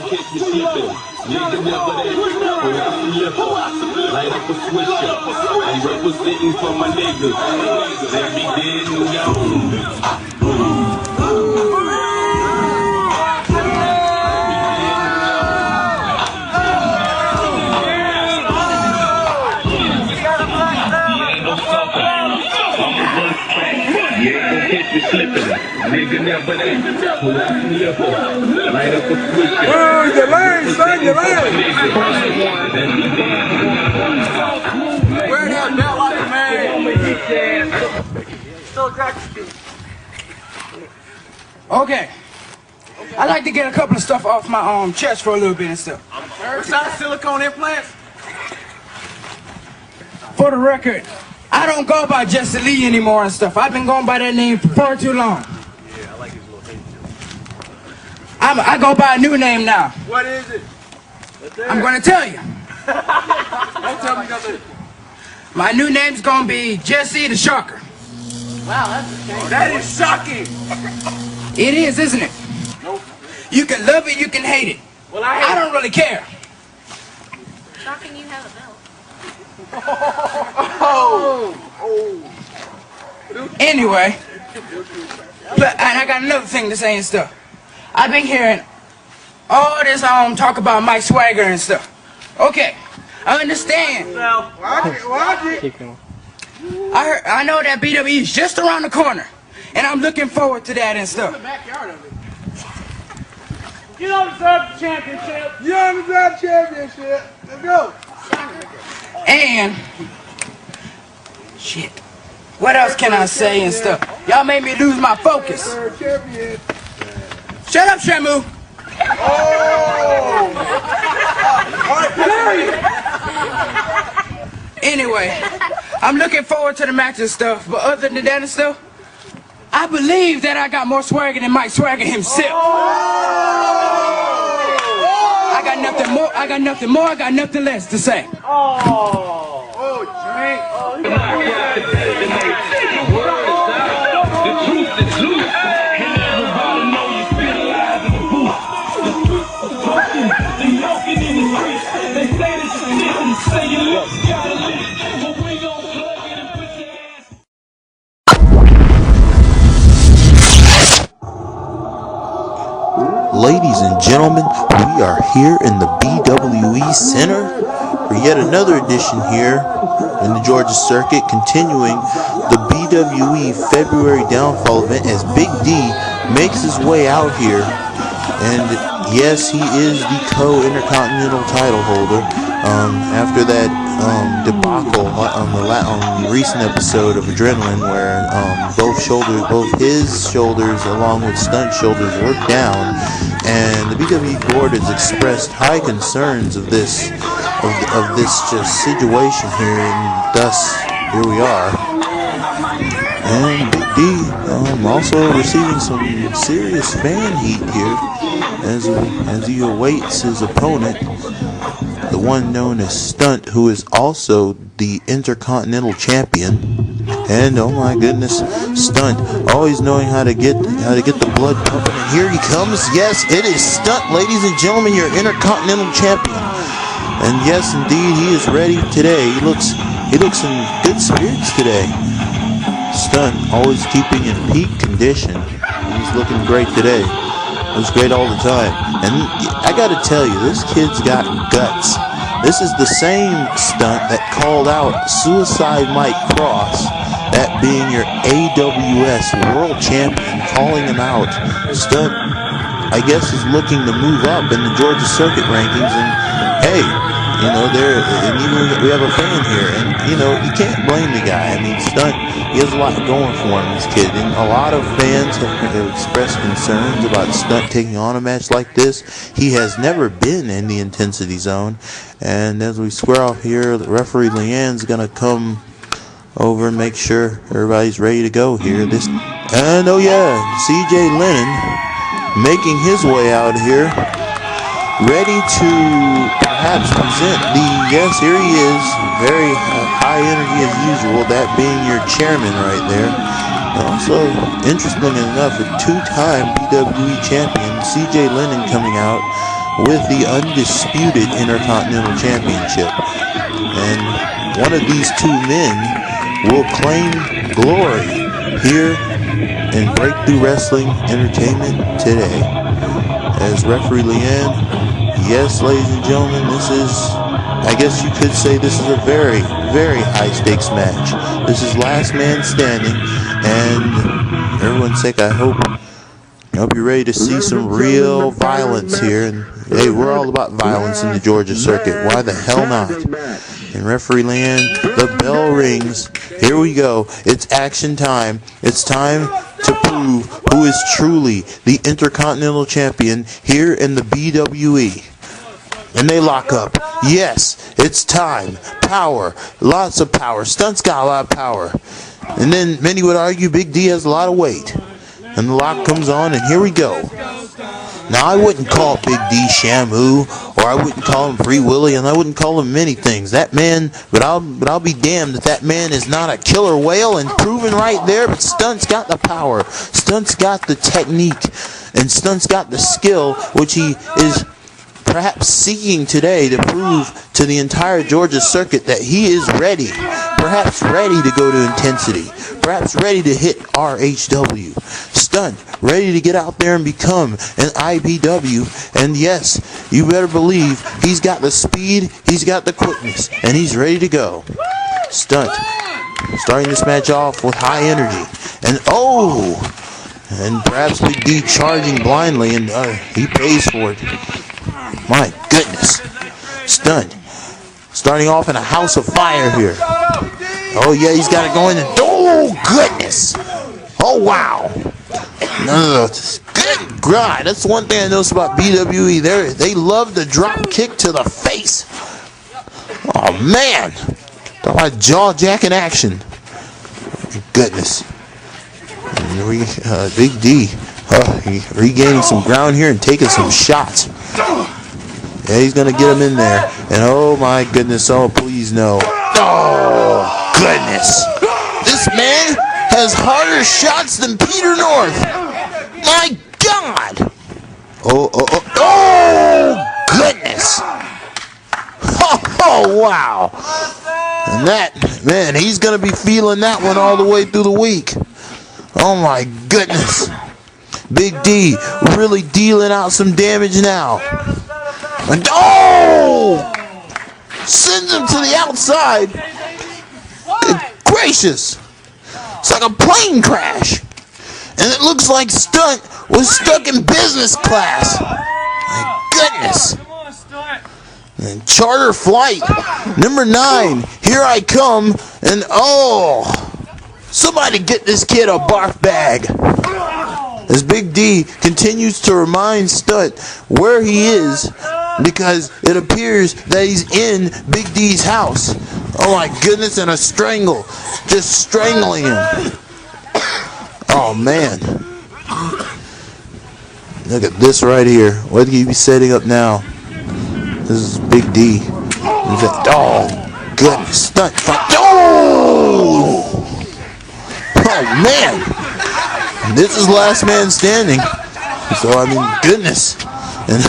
catch me slipping. Nigga never that. Pull out some liquor. Light up a swisher. I'm representing for my niggas. They be dead and gone. Catch me slipping, nigga never that. Pull out some liquor, light up a switch. Your lane, son, your lane. Wear that belt like a man. Okay. I like to get a couple of stuff off my chest for a little bit and stuff. Besides silicone implants? For the record, I don't go by Jesse Lee anymore and stuff. I've been going by that name for far too long. Yeah, I like his little thing too. I go by a new name now. What is it? I'm going to tell you. Don't tell me nothing. My new name's going to be Jesse the Shocker. Wow, that's a shame. That is shocking. It is, isn't it? Nope. You can love it, you can hate it. Well, I don't really care. Shocking you have a belt. Anyway, and I got another thing to say and stuff. I've been hearing all this talk about Mike Swagger and stuff. Okay, I understand. I know that BWE is just around the corner, and I'm looking forward to that and stuff. You don't deserve the championship. You don't deserve the championship. Let's go. And shit. What else can I say and stuff? Y'all made me lose my focus. Shut up, Shamu. Anyway, I'm looking forward to the match and stuff. But other than that and stuff, I believe that I got more swagger than Mike Swagger himself. I got nothing more, I got nothing less to say. Drink. The truth is loose, and everybody know you feel alive in the booth. The truth is broken, they walking in the streets. They say this is different, say you look, gotta live. But we gon' plug it and put your ass. Ladies and gentlemen, we are here in the BWE Center for yet another edition here in the Georgia Circuit, continuing the BWE February Downfall event as Big D makes his way out here. And yes, he is the co-Intercontinental title holder after that debacle on the recent episode of Adrenaline, where both his shoulders along with Stunt shoulders were down, and the BWE board has expressed high concerns of this just situation here, and thus here we are. And Big D also receiving some serious fan heat here as he awaits his opponent, the one known as Stunt, who is also the Intercontinental champion. And oh my goodness, Stunt, always knowing how to get the blood pumping. And here he comes. Yes, it is Stunt, ladies and gentlemen, your Intercontinental champion. And yes, indeed, he is ready today. He looks in good spirits today. Stunt, always keeping in peak condition. He's looking great today. Looks great all the time. And I gotta tell you, this kid's got guts. This is the same Stunt that called out Suicide Mike Cross, that being your AWS World Champion, calling him out. Stunt, I guess, is looking to move up in the Georgia Circuit rankings, and hey, you know, we have a fan here, and you know, you can't blame the guy. I mean, Stunt, he has a lot going for him, this kid, and a lot of fans have expressed concerns about Stunt taking on a match like this. He has never been in the intensity zone, and as we square off here, the referee Leanne's gonna come over and make sure everybody's ready to go here. And oh yeah, CJ Lennon making his way out here, ready to perhaps present yes, here he is, very high energy as usual, that being your chairman right there. Also, interesting enough, a two-time BWE champion, CJ Lennon, coming out with the undisputed Intercontinental Championship. And one of these two men will claim glory here in Breakthrough Wrestling Entertainment today. As referee Leanne, yes, ladies and gentlemen, this is, I guess you could say this is a very, very high stakes match. This is last man standing, and everyone's sake, I hope you're ready to see some real violence here. And hey, we're all about violence in the Georgia circuit. Why the hell not? And referee Leanne, the bell rings. Here we go. It's action time. It's time to prove who is truly the Intercontinental Champion here in the BWE. And they lock up. Yes, it's time. Power. Lots of power. Stunt's got a lot of power. And then many would argue Big D has a lot of weight. And the lock comes on, and here we go. Now, I wouldn't call Big D Shamu, or I wouldn't call him Free Willy, and I wouldn't call him many things. That man, but I'll be damned if that man is not a killer whale, and proven right there. But Stunt's got the power. Stunt's got the technique, and Stunt's got the skill, which he is perhaps seeking today to prove to the entire Georgia circuit that he is ready. Perhaps ready to go to intensity. Perhaps ready to hit RHW. Stunt, ready to get out there and become an IBW. And yes, you better believe he's got the speed, he's got the quickness, and he's ready to go. Stunt, starting this match off with high energy. And and perhaps Big D charging blindly, and he pays for it. My goodness. Stunt, starting off in a house of fire here. Oh yeah, he's got it going. Oh goodness! Oh wow! Good God, that's one thing I noticed about BWE. They love the drop kick to the face. Oh man! Talk about jaw-jacking action. Goodness! Big D regaining some ground here and taking some shots. Yeah, he's gonna get him in there. And oh my goodness! Oh please no! Oh goodness! This man has harder shots than Peter North. My God! Oh goodness! Oh wow! And that man, he's gonna be feeling that one all the way through the week. Oh my goodness! Big D really dealing out some damage now. And sends him to the outside. Good gracious! It's like a plane crash. And it looks like Stunt was stuck in business class. My goodness. And charter flight number 9. Here I come. And somebody get this kid a barf bag. As Big D continues to remind Stunt where he is, because it appears that he's in Big D's house. Oh my goodness, and a strangle. Just strangling him. Oh man. Look at this right here. What could he be setting up now? This is Big D. Oh goodness. Stunt. Oh man. This is last man standing. So I mean, goodness. And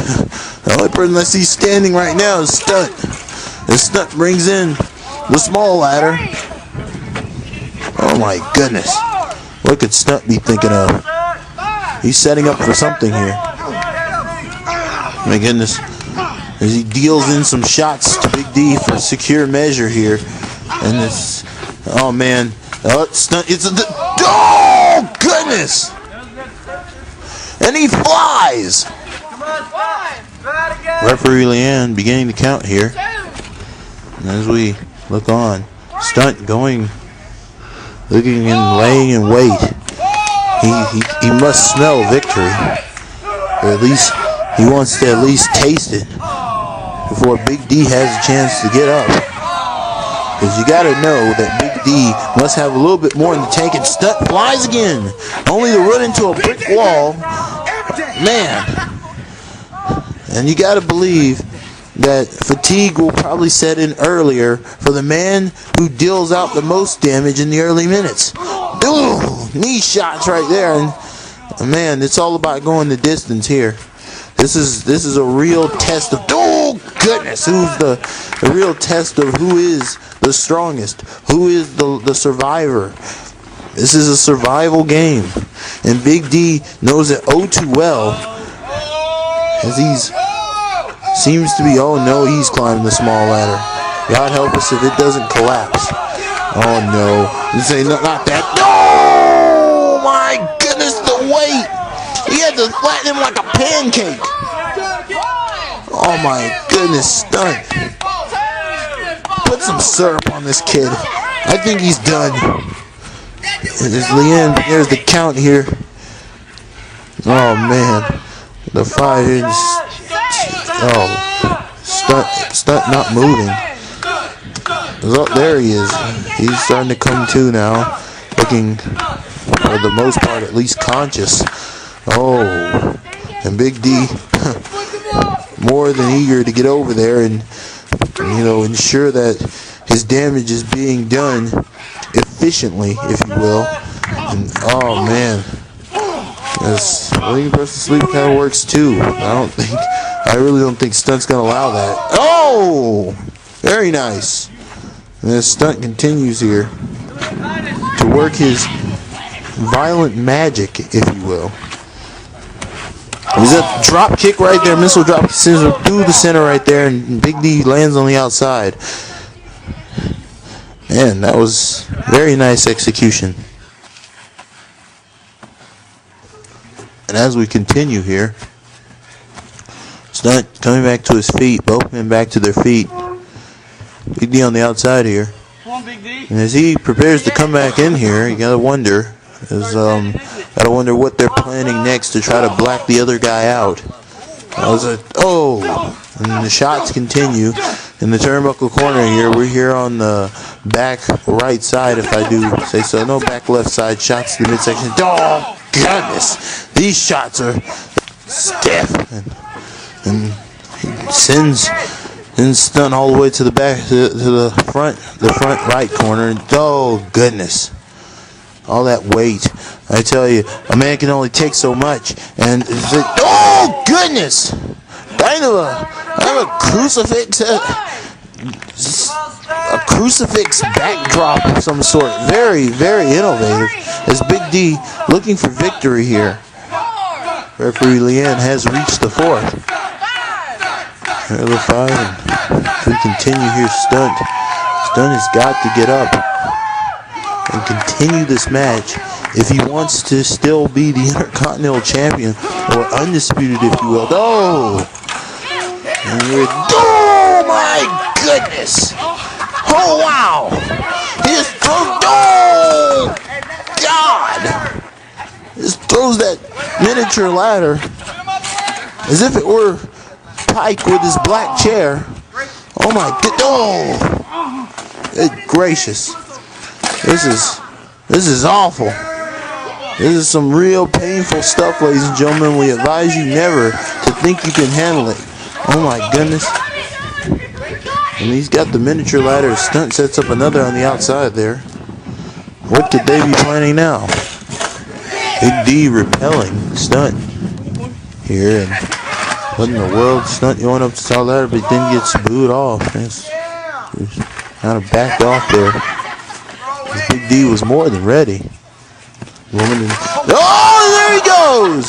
the only person I see standing right now is Stunt. And Stunt brings in the small ladder. Oh my goodness. What could Stunt be thinking of? He's setting up for something here. My goodness. As he deals in some shots to Big D for secure measure here. And this, oh man. Stunt, oh goodness. And he flies. Referee Leanne beginning to count here. And as we look on, Stunt looking and laying in wait. He must smell victory. Or at least he wants to at least taste it before Big D has a chance to get up. Because you got to know that Big D must have a little bit more in the tank. And Stunt flies again, only to run into a brick wall. Man. And you got to believe that fatigue will probably set in earlier for the man who deals out the most damage in the early minutes. Ooh, knee shots right there. And man, it's all about going the distance here. This is a real test of, oh goodness, who's the real test of who is the strongest, who is the survivor. This is a survival game, and Big D knows it oh too well, as he's seems to be, oh no, he's climbing the small ladder. God help us if it doesn't collapse. Oh no, this ain't not that. No, my goodness, the weight. He had to flatten him like a pancake. Oh my goodness, Stunt. Put some syrup on this kid. I think he's done. There's Leanne. There's the count here. Oh man, the 5 inch. Oh, Stunt not moving. Oh, there he is. He's starting to come to now, looking for the most part at least conscious. Oh, and Big D more than eager to get over there and, you know, ensure that his damage is being done efficiently, if you will. And oh man, this laying person to sleep kind of works too. I really don't think Stunt's gonna allow that. Oh, very nice. And this Stunt continues here to work his violent magic, if you will. There's a drop kick right there, missile drop sends him through the center right there, and Big D lands on the outside. Man, that was very nice execution. And as we continue here, Stunt coming back to his feet, both men back to their feet. Big D on the outside here. Come on, Big D. And as he prepares to come back in here, you gotta wonder, what they're planning next to try to black the other guy out. That was and the shots continue in the turnbuckle corner here. We're here on the back right side, if I do say so. No, back left side. Shots to the midsection. Oh goodness, these shots are stiff, and he sends Stunt all the way to the back, to the front right corner. And oh goodness, all that weight. I tell you, a man can only take so much. And oh goodness, kind of a crucifix backdrop of some sort. Very, very innovative. As Big D looking for victory here. Referee Leanne has reached the 4th. Here the 5, and if we continue here, Stunt has got to get up and continue this match if he wants to still be the Intercontinental Champion, or undisputed, if you will. Oh! And oh my goodness! Oh wow! He just throws, oh God! Just throws that miniature ladder as if it were Pike with his black chair. Oh my god! Oh! Good gracious! This is awful. This is some real painful stuff, ladies and gentlemen. We advise you never to think you can handle it. Oh my goodness. And he's got the miniature ladder. Stunt sets up another on the outside there. What could they be planning now? Big D repelling Stunt here. And what in the world? Stunt going up the top ladder, but then gets booed off. Kind of backed off there. Big D was more than ready. Oh, there he goes!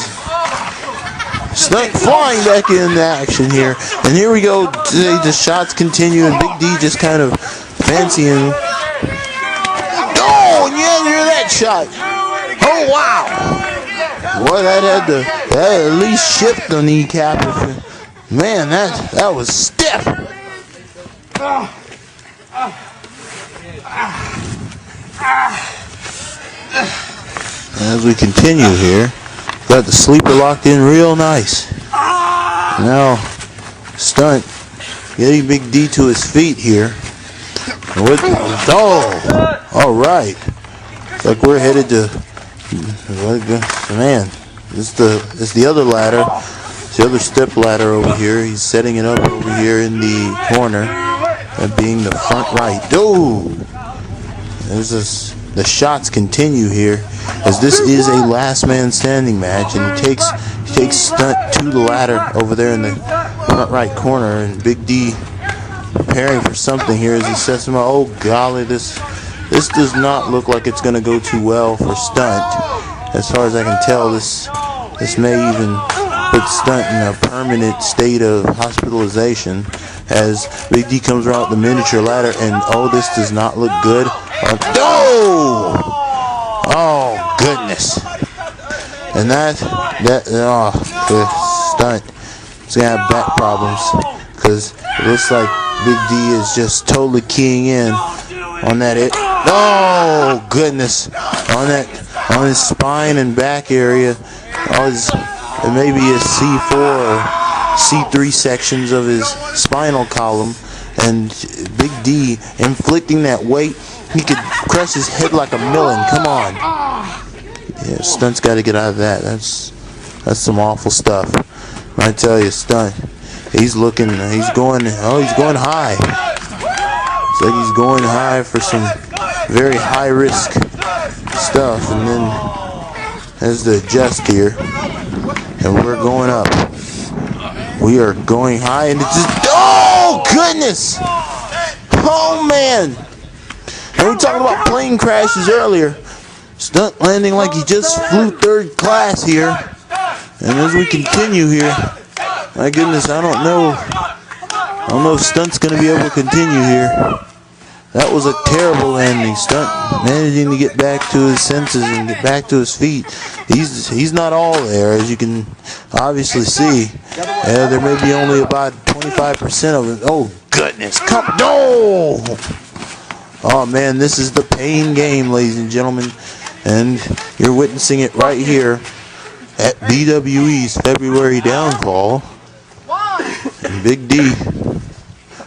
Stunt flying back into action here. And here we go. The shots continue, and Big D just kind of fancying. Oh, and you had to hear that shot. Oh, wow. Boy, that had at least shift the kneecap. Man, that was stiff. As we continue here, got the sleeper locked in real nice. Now, Stunt getting Big D to his feet here. Oh, all right. It's like we're headed to, man, it's the other ladder. It's the other step ladder over here. He's setting it up over here in the corner, that being the front right. Oh, there's this the shots continue here, as this is a last man standing match, and he takes Stunt to the ladder over there in the front right corner, and Big D preparing for something here as he sets him up. Oh golly, this does not look like it's going to go too well for Stunt. As far as I can tell, this may even put Stunt in a permanent state of hospitalization, as Big D comes around with the miniature ladder, and oh, this does not look good. Oh goodness. And Stunt is going to have back problems, because it looks like Big D is just totally keying in on that. Oh goodness. On his spine and back area. Maybe his C4 or C3 sections of his spinal column. And Big D inflicting that weight. He could crush his head like a melon. Come on. Yeah, Stunt's got to get out of that. That's some awful stuff. I tell you, Stunt, he's going high. It's like he's going high for some very high risk stuff, and then has to adjust here, and we're going up. We are going high, and it's just, oh goodness! Oh man! And we were talking about plane crashes earlier. Stunt landing like he just flew third class here. And as we continue here, my goodness, I don't know if Stunt's going to be able to continue here. That was a terrible landing. Stunt managing to get back to his senses and get back to his feet. He's not all there, as you can obviously see. There may be only about 25% of it. Oh goodness! No! Oh man, this is the pain game, ladies and gentlemen, and you're witnessing it right here at BWE's February downfall. And Big D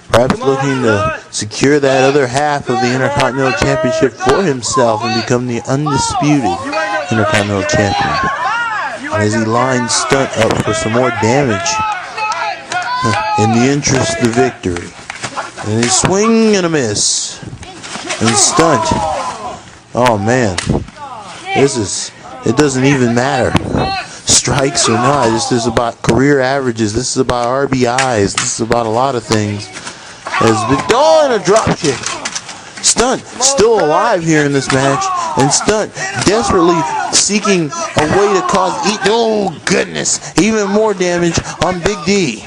perhaps looking to secure that other half of the Intercontinental Championship for himself and become the undisputed Intercontinental Champion. As he lines Stunt up for some more damage in the interest of victory. And he swing and a miss. And Stunt, oh man, it doesn't even matter, strikes or not. This is about career averages. This is about RBIs. This is about a lot of things. And a drop kick. Stunt still alive here in this match, and Stunt desperately seeking a way to cause oh goodness, even more damage on Big D.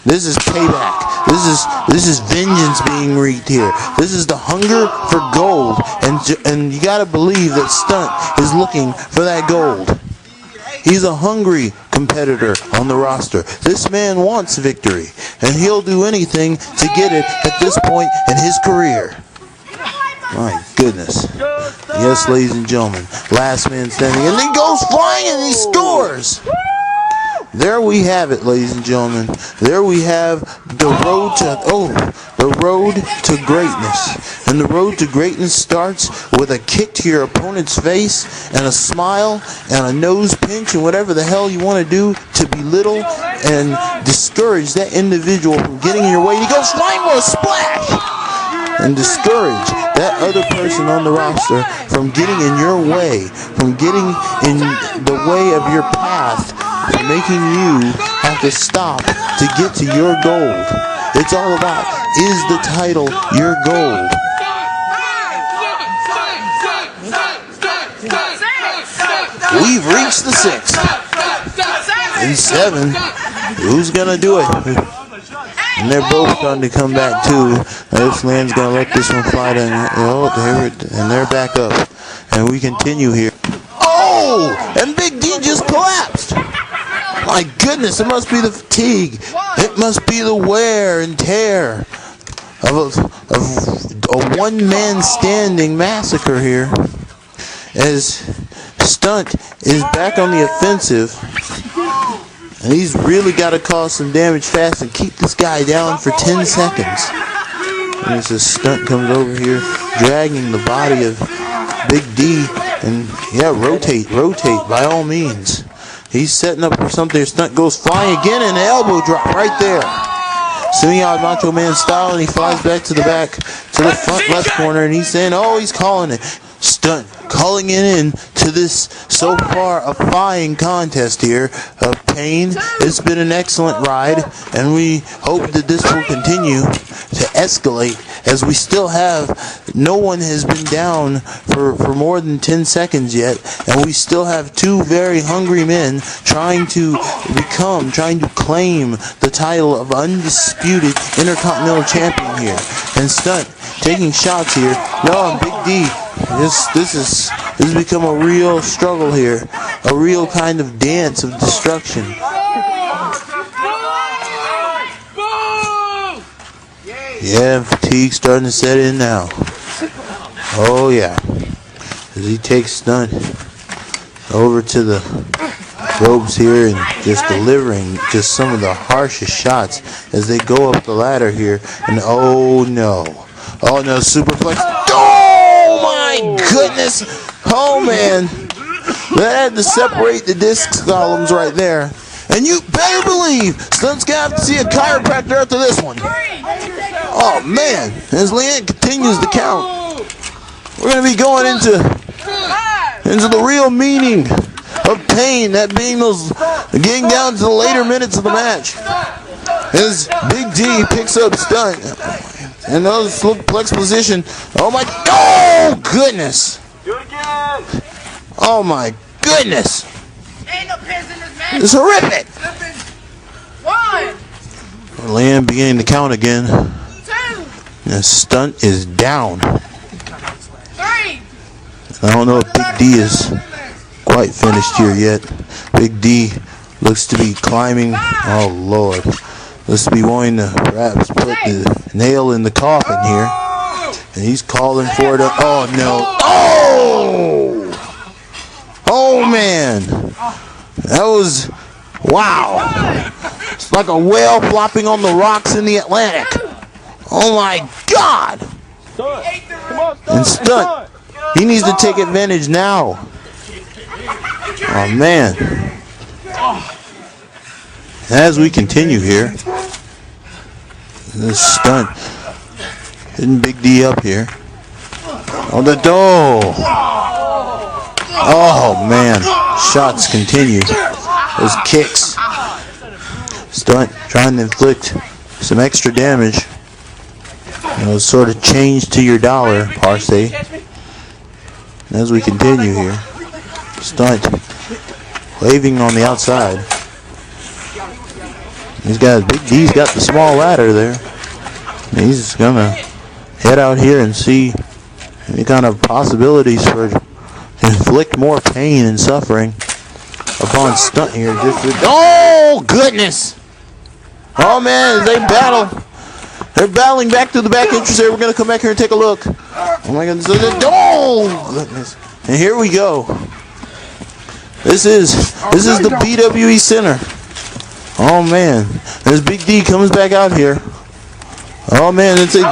This is payback. This is vengeance being wreaked here. This is the hunger for gold, and you gotta believe that Stunt is looking for that gold. He's a hungry competitor on the roster. This man wants victory, and he'll do anything to get it at this point in his career. My goodness. Yes, ladies and gentlemen, last man standing, and he goes flying and he scores. There we have it, ladies and gentlemen. There we have the road to greatness. And the road to greatness starts with a kick to your opponent's face and a smile and a nose pinch and whatever the hell you want to do to belittle and discourage that individual from getting in your way. He goes flying with a splash and discourage that other person on the roster from getting in your way, from getting in the way of your path, for making you have to stop to get to your gold. It's all about, is the title your gold? We've reached the 6th. And 7. Who's gonna do it? And they're both starting to come back too. This man's gonna let this one fly down. And they're back up. And we continue here. Oh! And Big D just collapsed. My goodness, it must be the fatigue. It must be the wear and tear of a one-man standing massacre here. As Stunt is back on the offensive, and he's really got to cause some damage fast and keep this guy down for 10 seconds. And as this Stunt comes over here, dragging the body of Big D, and yeah, rotate by all means. He's setting up for something. Stunt goes flying again, and an elbow drop right there. Semi-odd Macho Man style, and he flies back to the front left corner, and he's saying, oh, he's calling it. Stunt calling it in to this so far a fine contest here of Pain. It's been an excellent ride, and we hope that this will continue to escalate, as we still have, no one has been down for more than 10 seconds yet, and we still have two very hungry men trying to claim the title of undisputed Intercontinental Champion here. And Stunt taking shots here. No, Big D. This has become a real struggle here, a real kind of dance of destruction. Yeah, fatigue starting to set in now. Oh yeah, as he takes Stunt over to the ropes here and just delivering just some of the harshest shots as they go up the ladder here. And oh no, superflex. Oh my goodness! Oh man, that had to separate the disc columns right there. And you better believe Stunt's gonna have to see a chiropractor after this one. Oh man, as Leanne continues to count, we're gonna be going into the real meaning of pain, that being getting down to the later minutes of the match. As Big D picks up Stunt and those suplex position. Oh goodness! Do it again. Oh my goodness! Ain't no pins in this match. It's horrific. One, Leanne beginning to count again. 2, And Stunt is down. 3. I don't know if Big D is quite finished here yet. Big D looks to be climbing. Oh Lord. Looks to be wanting to perhaps put the nail in the coffin here. And he's calling for it. Oh no. Oh man. That was, wow. It's like a whale flopping on the rocks in the Atlantic. Oh my God. And Stunt, he needs to take advantage now. Oh man. As we continue here, this Stunt hitting Big D up here. Oh, the door. Oh man, shots continue. Those kicks. Stunt trying to inflict some extra damage. Sort of change to your dollar, Parse. As we continue here, Stunt waving on the outside. Big D's got the small ladder there. He's gonna head out here and see any kind of possibilities for to inflict more pain and suffering upon Stunt here. Oh goodness! Oh man, as they battle. They're battling back to the back entrance there. We're going to come back here and take a look. Oh my goodness. Oh goodness. And here we go. This is the BWE Center. Oh man. As Big D comes back out here. Oh man, it's a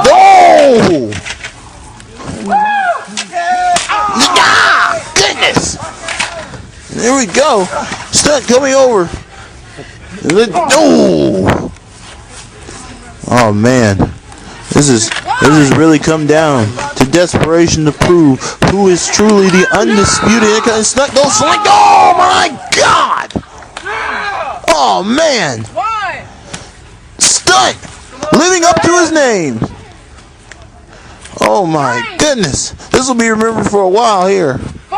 goodness. And there we go. Stunt coming over. Oh man, this has really come down to desperation to prove who is truly the undisputed Stunt. Go select. Oh my God! Oh man! Stunt living up to his name. Oh my goodness, this will be remembered for a while here. 4.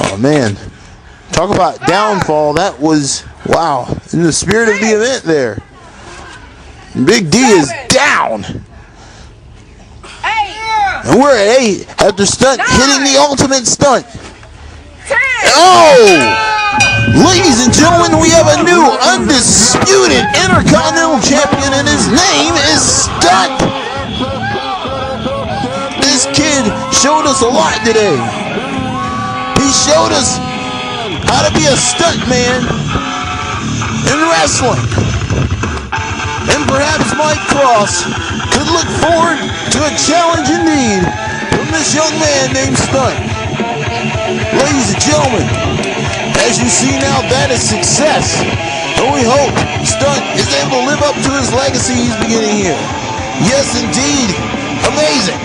Oh man, talk about downfall. That was, wow, in the spirit of the event there. Big D is down. 8. And we're at 8 after Stunt hitting the ultimate Stunt. 10. Oh! Ladies and gentlemen, we have a new undisputed Intercontinental Champion, and his name is Stunt. This kid showed us a lot today. He showed us how to be a stunt man in wrestling. And perhaps Mike Cross could look forward to a challenge indeed from this young man named Stunt. Ladies and gentlemen, as you see now, that is success. And we hope Stunt is able to live up to his legacy he's beginning here. Yes, indeed. Amazing.